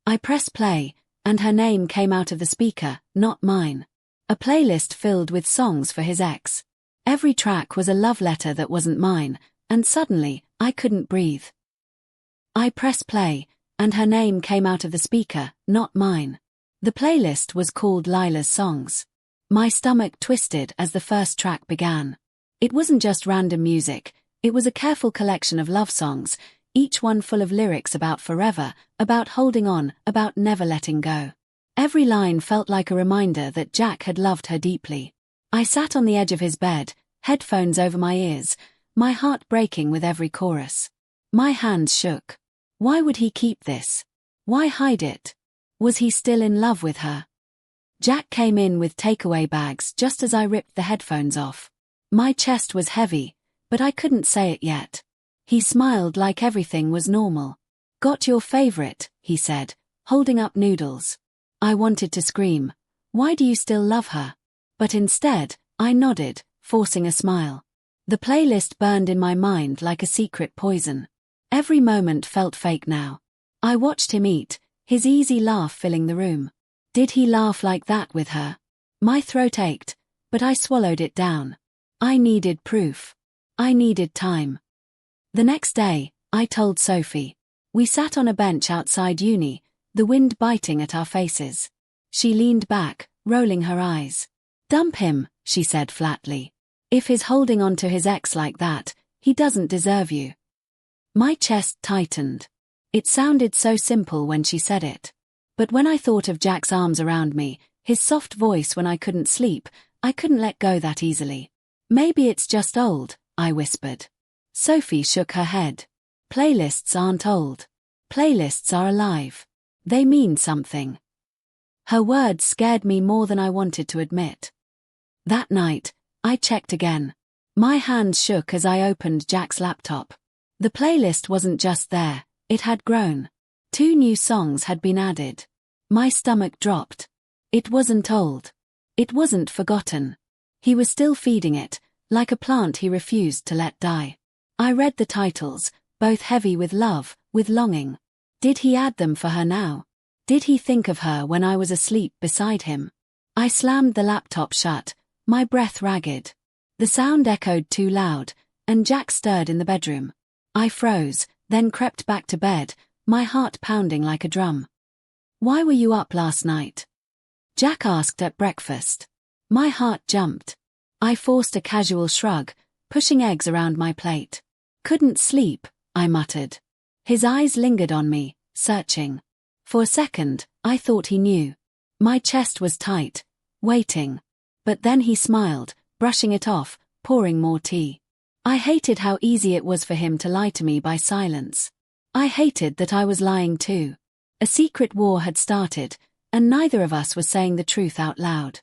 I pressed play, and her name came out of the speaker, not mine. A playlist filled with songs for his ex. Every track was a love letter that wasn't mine, and suddenly, I couldn't breathe. I pressed play, and her name came out of the speaker, not mine. The playlist was called Lila's Songs. My stomach twisted as the first track began. It wasn't just random music, it was a careful collection of love songs, each one full of lyrics about forever, about holding on, about never letting go. Every line felt like a reminder that Jack had loved her deeply. I sat on the edge of his bed, headphones over my ears, my heart breaking with every chorus. My hands shook. Why would he keep this? Why hide it? Was he still in love with her? Jack came in with takeaway bags just as I ripped the headphones off. My chest was heavy, but I couldn't say it yet. He smiled like everything was normal. "Got your favorite," he said, holding up noodles. I wanted to scream, "Why do you still love her?" But instead, I nodded, forcing a smile. The playlist burned in my mind like a secret poison. Every moment felt fake now. I watched him eat, his easy laugh filling the room. Did he laugh like that with her? My throat ached, but I swallowed it down. I needed proof. I needed time. The next day, I told Sophie. We sat on a bench outside uni, the wind biting at our faces. She leaned back, rolling her eyes. "Dump him," she said flatly. "If he's holding on to his ex like that, he doesn't deserve you." My chest tightened. It sounded so simple when she said it. But when I thought of Jack's arms around me, his soft voice when I couldn't sleep, I couldn't let go that easily. "Maybe it's just old," I whispered. Sophie shook her head. "Playlists aren't old. Playlists are alive. They mean something." Her words scared me more than I wanted to admit. That night, I checked again. My hands shook as I opened Jack's laptop. The playlist wasn't just there, it had grown. 2 new songs had been added. My stomach dropped. It wasn't old. It wasn't forgotten. He was still feeding it, like a plant he refused to let die. I read the titles, both heavy with love, with longing. Did he add them for her now? Did he think of her when I was asleep beside him? I slammed the laptop shut, my breath ragged. The sound echoed too loud, and Jack stirred in the bedroom. I froze, then crept back to bed, my heart pounding like a drum. "Why were you up last night?" Jack asked at breakfast. My heart jumped. I forced a casual shrug, pushing eggs around my plate. "Couldn't sleep," I muttered. His eyes lingered on me, searching. For a second, I thought he knew. My chest was tight, waiting. But then he smiled, brushing it off, pouring more tea. I hated how easy it was for him to lie to me by silence. I hated that I was lying too. A secret war had started, and neither of us was saying the truth out loud.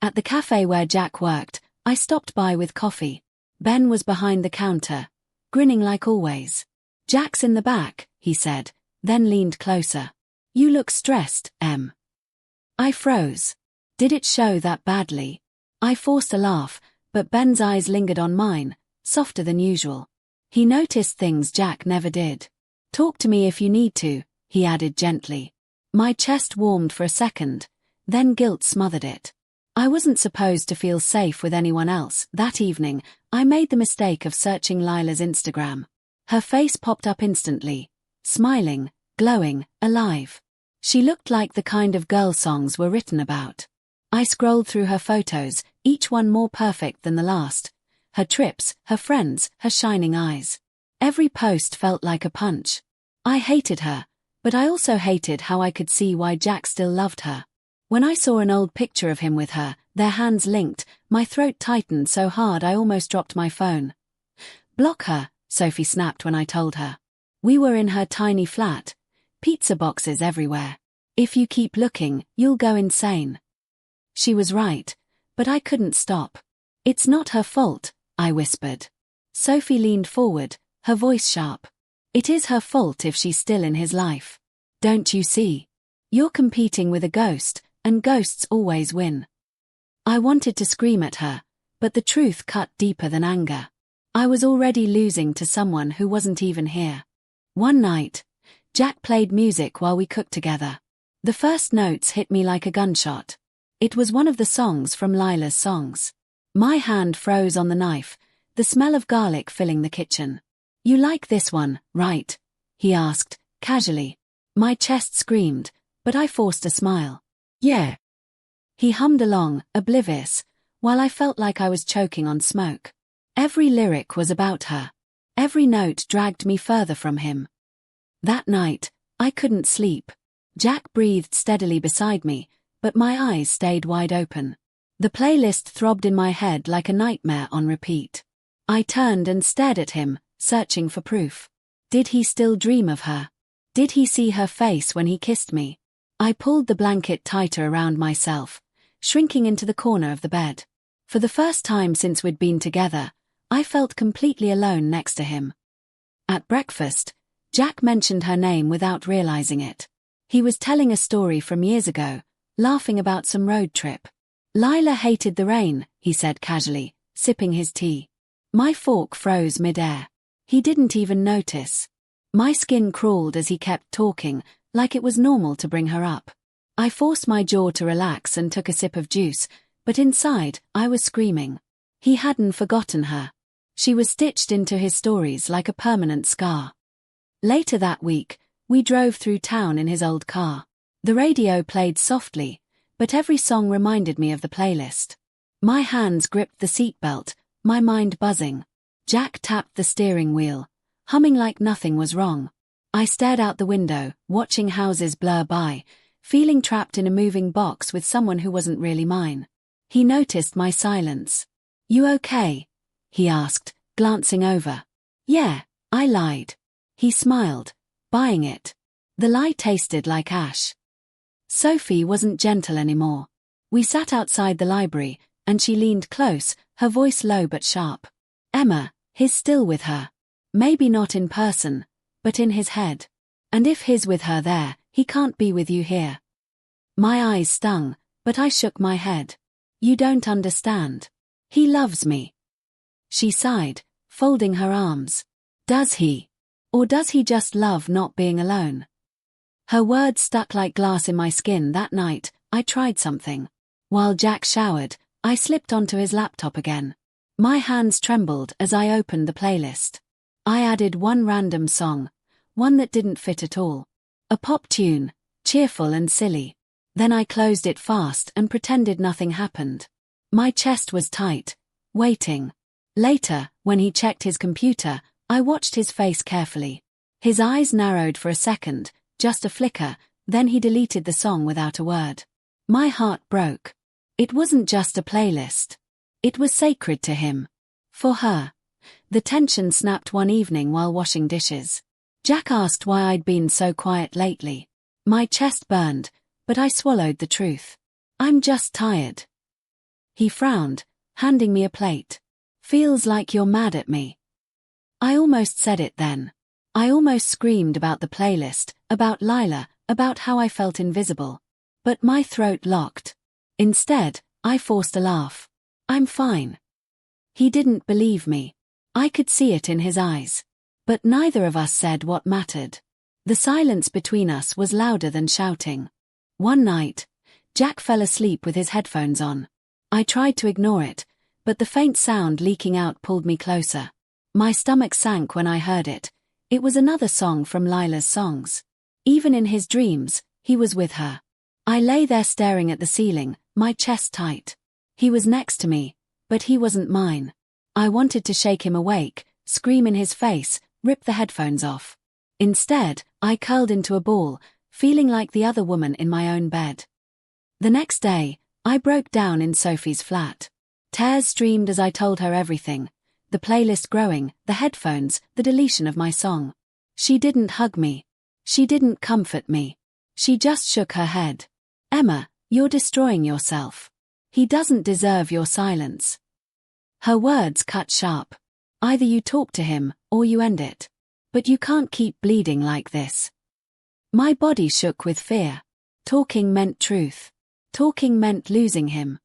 At the cafe where Jack worked, I stopped by with coffee. Ben was behind the counter, grinning like always. "Jack's in the back," he said, then leaned closer. "You look stressed, Em." I froze. Did it show that badly? I forced a laugh, but Ben's eyes lingered on mine, softer than usual. He noticed things Jack never did. "Talk to me if you need to," he added gently. My chest warmed for a second, then guilt smothered it. I wasn't supposed to feel safe with anyone else. That evening, I made the mistake of searching Lila's Instagram. Her face popped up instantly, smiling, glowing, alive. She looked like the kind of girl songs were written about. I scrolled through her photos, each one more perfect than the last. Her trips, her friends, her shining eyes. Every post felt like a punch. I hated her, but I also hated how I could see why Jack still loved her. When I saw an old picture of him with her, their hands linked, my throat tightened so hard I almost dropped my phone. "Block her," Sophie snapped when I told her. We were in her tiny flat. Pizza boxes everywhere. "If you keep looking, you'll go insane." She was right, but I couldn't stop. "It's not her fault," I whispered. Sophie leaned forward, her voice sharp. "It is her fault if she's still in his life. Don't you see? You're competing with a ghost, and ghosts always win." I wanted to scream at her, but the truth cut deeper than anger. I was already losing to someone who wasn't even here. One night, Jack played music while we cooked together. The first notes hit me like a gunshot. It was one of the songs from Lila's songs. My hand froze on the knife, the smell of garlic filling the kitchen. "You like this one, right?" he asked, casually. My chest screamed, but I forced a smile. "Yeah." He hummed along, oblivious, while I felt like I was choking on smoke. Every lyric was about her. Every note dragged me further from him. That night, I couldn't sleep. Jack breathed steadily beside me, but my eyes stayed wide open. The playlist throbbed in my head like a nightmare on repeat. I turned and stared at him, searching for proof. Did he still dream of her? Did he see her face when he kissed me? I pulled the blanket tighter around myself, shrinking into the corner of the bed. For the first time since we'd been together, I felt completely alone next to him. At breakfast, Jack mentioned her name without realizing it. He was telling a story from years ago, laughing about some road trip. "Lila hated the rain," he said casually, sipping his tea. My fork froze mid-air. He didn't even notice. My skin crawled as he kept talking, like it was normal to bring her up. I forced my jaw to relax and took a sip of juice, but inside, I was screaming. He hadn't forgotten her. She was stitched into his stories like a permanent scar. Later that week, we drove through town in his old car. The radio played softly, but every song reminded me of the playlist. My hands gripped the seatbelt, my mind buzzing. Jack tapped the steering wheel, humming like nothing was wrong. I stared out the window, watching houses blur by, feeling trapped in a moving box with someone who wasn't really mine. He noticed my silence. "You okay?" he asked, glancing over. "Yeah, I lied." He smiled, buying it. The lie tasted like ash. Sophie wasn't gentle anymore. We sat outside the library, and she leaned close, her voice low but sharp. "Emma, he's still with her. Maybe not in person, but in his head. And if he's with her there, he can't be with you here." My eyes stung, but I shook my head. "You don't understand. He loves me." She sighed, folding her arms. "Does he? Or does he just love not being alone?" Her words stuck like glass in my skin that night. I tried something. While Jack showered, I slipped onto his laptop again. My hands trembled as I opened the playlist. I added one random song, one that didn't fit at all. A pop tune, cheerful and silly. Then I closed it fast and pretended nothing happened. My chest was tight, waiting. Later, when he checked his computer, I watched his face carefully. His eyes narrowed for a second, just a flicker, then he deleted the song without a word. My heart broke. It wasn't just a playlist. It was sacred to him. For her. The tension snapped one evening while washing dishes. Jack asked why I'd been so quiet lately. My chest burned, but I swallowed the truth. "I'm just tired." He frowned, handing me a plate. "Feels like you're mad at me." I almost said it then. I almost screamed about the playlist, about Lila, about how I felt invisible. But my throat locked. Instead, I forced a laugh. "I'm fine." He didn't believe me. I could see it in his eyes. But neither of us said what mattered. The silence between us was louder than shouting. One night, Jack fell asleep with his headphones on. I tried to ignore it, but the faint sound leaking out pulled me closer. My stomach sank when I heard it. It was another song from Lila's songs. Even in his dreams, he was with her. I lay there staring at the ceiling, my chest tight. He was next to me, but he wasn't mine. I wanted to shake him awake, scream in his face, rip the headphones off. Instead, I curled into a ball, feeling like the other woman in my own bed. The next day, I broke down in Sophie's flat. Tears streamed as I told her everything. The playlist growing, the headphones, the deletion of my song. She didn't hug me. She didn't comfort me. She just shook her head. "Emma, you're destroying yourself. He doesn't deserve your silence." Her words cut sharp. "Either you talk to him, or you end it. But you can't keep bleeding like this." My body shook with fear. Talking meant truth. Talking meant losing him.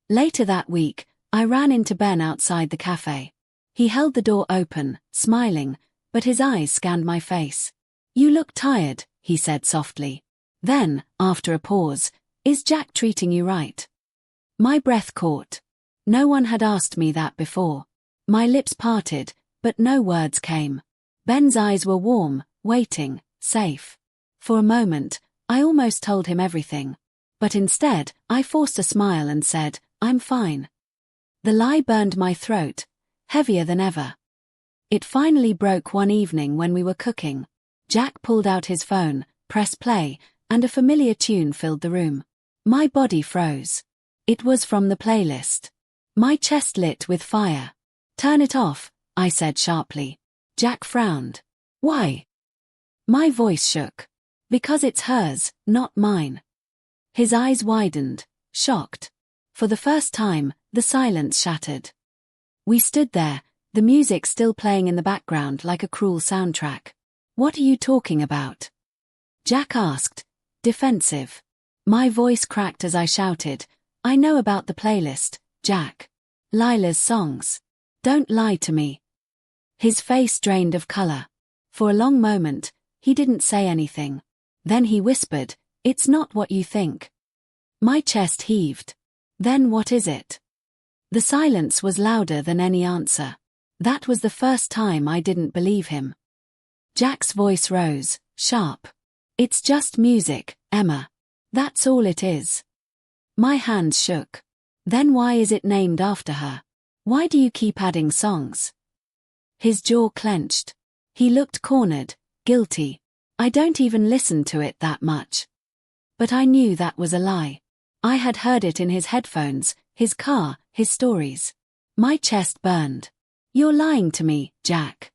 Later that week, I ran into Ben outside the cafe. He held the door open, smiling, but his eyes scanned my face. You look tired, he said softly. Then, after a pause, is Jack treating you right? My breath caught. No one had asked me that before. My lips parted, but no words came. Ben's eyes were warm, waiting, safe. For a moment, I almost told him everything. But instead, I forced a smile and said, I'm fine. The lie burned my throat, heavier than ever. It finally broke one evening when we were cooking. Jack pulled out his phone, pressed play, and a familiar tune filled the room. My body froze. It was from the playlist. My chest lit with fire. Turn it off, I said sharply. Jack frowned. Why? My voice shook. Because it's hers, not mine. His eyes widened, shocked. For the first time, the silence shattered. We stood there, the music still playing in the background like a cruel soundtrack. What are you talking about? Jack asked, defensive. My voice cracked as I shouted, I know about the playlist, Jack. Lila's songs. Don't lie to me. His face drained of color. For a long moment, he didn't say anything. Then he whispered, it's not what you think. My chest heaved. Then what is it? The silence was louder than any answer. That was the first time I didn't believe him. Jack's voice rose, sharp. It's just music, Emma. That's all it is. My hands shook. Then why is it named after her? Why do you keep adding songs? His jaw clenched. He looked cornered, guilty. I don't even listen to it that much. But I knew that was a lie. I had heard it in his headphones, his car, his stories. My chest burned. You're lying to me, Jack.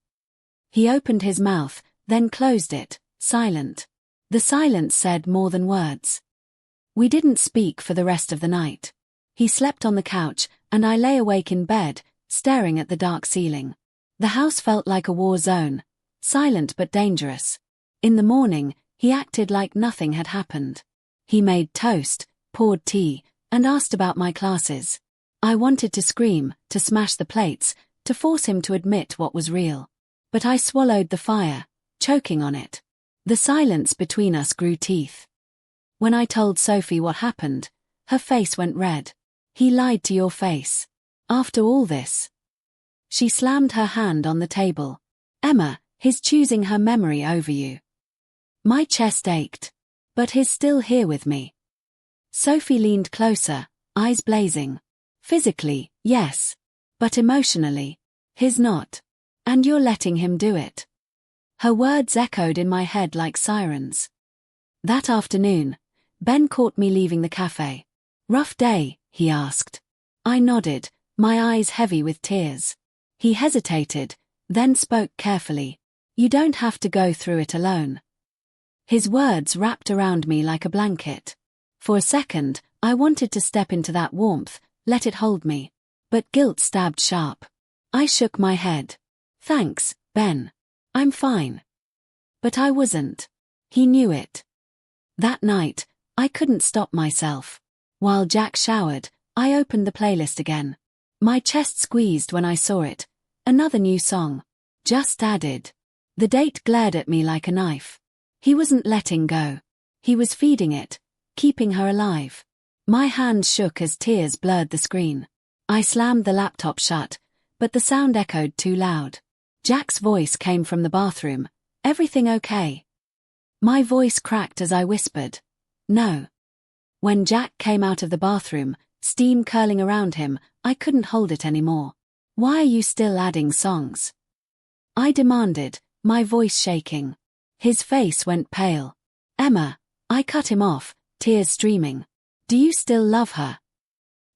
He opened his mouth, then closed it, silent. The silence said more than words. We didn't speak for the rest of the night. He slept on the couch, and I lay awake in bed, staring at the dark ceiling. The house felt like a war zone, silent but dangerous. In the morning, he acted like nothing had happened. He made toast, poured tea, and asked about my classes. I wanted to scream, to smash the plates, to force him to admit what was real. But I swallowed the fire, choking on it. The silence between us grew teeth. When I told Sophie what happened, her face went red. He lied to your face. After all this. She slammed her hand on the table. Emma, he's choosing her memory over you. My chest ached. But he's still here with me. Sophie leaned closer, eyes blazing. Physically, yes. But emotionally, he's not. And you're letting him do it. Her words echoed in my head like sirens. That afternoon, Ben caught me leaving the cafe. Rough day, he asked. I nodded, my eyes heavy with tears. He hesitated, then spoke carefully. You don't have to go through it alone. His words wrapped around me like a blanket. For a second, I wanted to step into that warmth, let it hold me. But guilt stabbed sharp. I shook my head. Thanks, Ben. I'm fine. But I wasn't. He knew it. That night, I couldn't stop myself. While Jack showered, I opened the playlist again. My chest squeezed when I saw it. Another new song. Just added. The date glared at me like a knife. He wasn't letting go. He was feeding it, keeping her alive. My hands shook as tears blurred the screen. I slammed the laptop shut, but the sound echoed too loud. Jack's voice came from the bathroom. Everything okay? My voice cracked as I whispered. No. When Jack came out of the bathroom, steam curling around him, I couldn't hold it anymore. Why are you still adding songs? I demanded, my voice shaking. His face went pale. Emma, I cut him off, tears streaming. Do you still love her?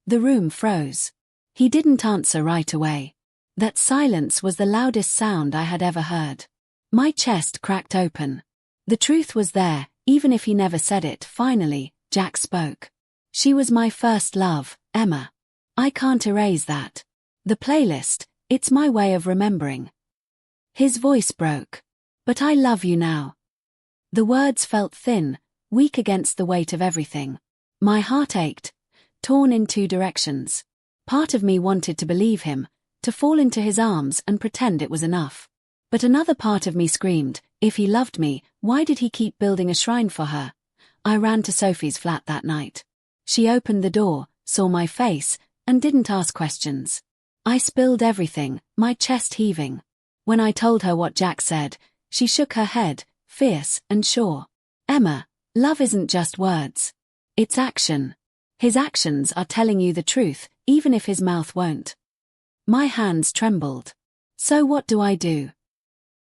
The room froze. He didn't answer right away. That silence was the loudest sound I had ever heard. My chest cracked open. The truth was there, even if he never said it. Finally, Jack spoke. She was my first love, Emma. I can't erase that. The playlist, it's my way of remembering. His voice broke. But I love you now. The words felt thin, weak against the weight of everything. My heart ached, torn in two directions. Part of me wanted to believe him, to fall into his arms and pretend it was enough. But another part of me screamed, if he loved me, Why did he keep building a shrine for her? I ran to Sophie's flat that night. She opened the door, saw my face, and didn't ask questions. I spilled everything, my chest heaving. When I told her what Jack said, she shook her head, fierce and sure. Emma, love isn't just words. It's action. His actions are telling you the truth, even if his mouth won't. My hands trembled. So what do I do?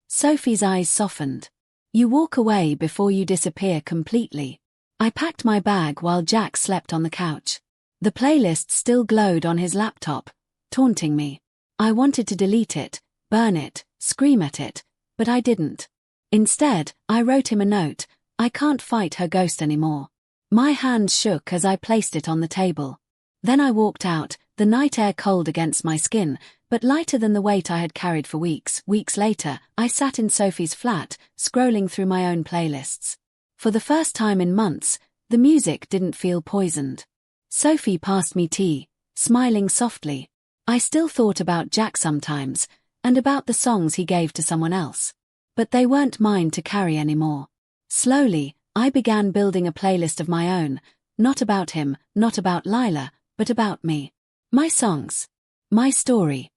Sophie's eyes softened. You walk away before you disappear completely. I packed my bag while Jack slept on the couch. The playlist still glowed on his laptop, taunting me. I wanted to delete it, burn it, scream at it, but I didn't. Instead, I wrote him a note. I can't fight her ghost anymore. My hands shook as I placed it on the table. Then I walked out, the night air cold against my skin, but lighter than the weight I had carried for weeks. Weeks later, I sat in Sophie's flat, scrolling through my own playlists. For the first time in months, the music didn't feel poisoned. Sophie passed me tea, smiling softly. I still thought about Jack sometimes, and about the songs he gave to someone else. But they weren't mine to carry anymore. Slowly, I began building a playlist of my own, not about him, not about Lila, but about me. My songs. My story.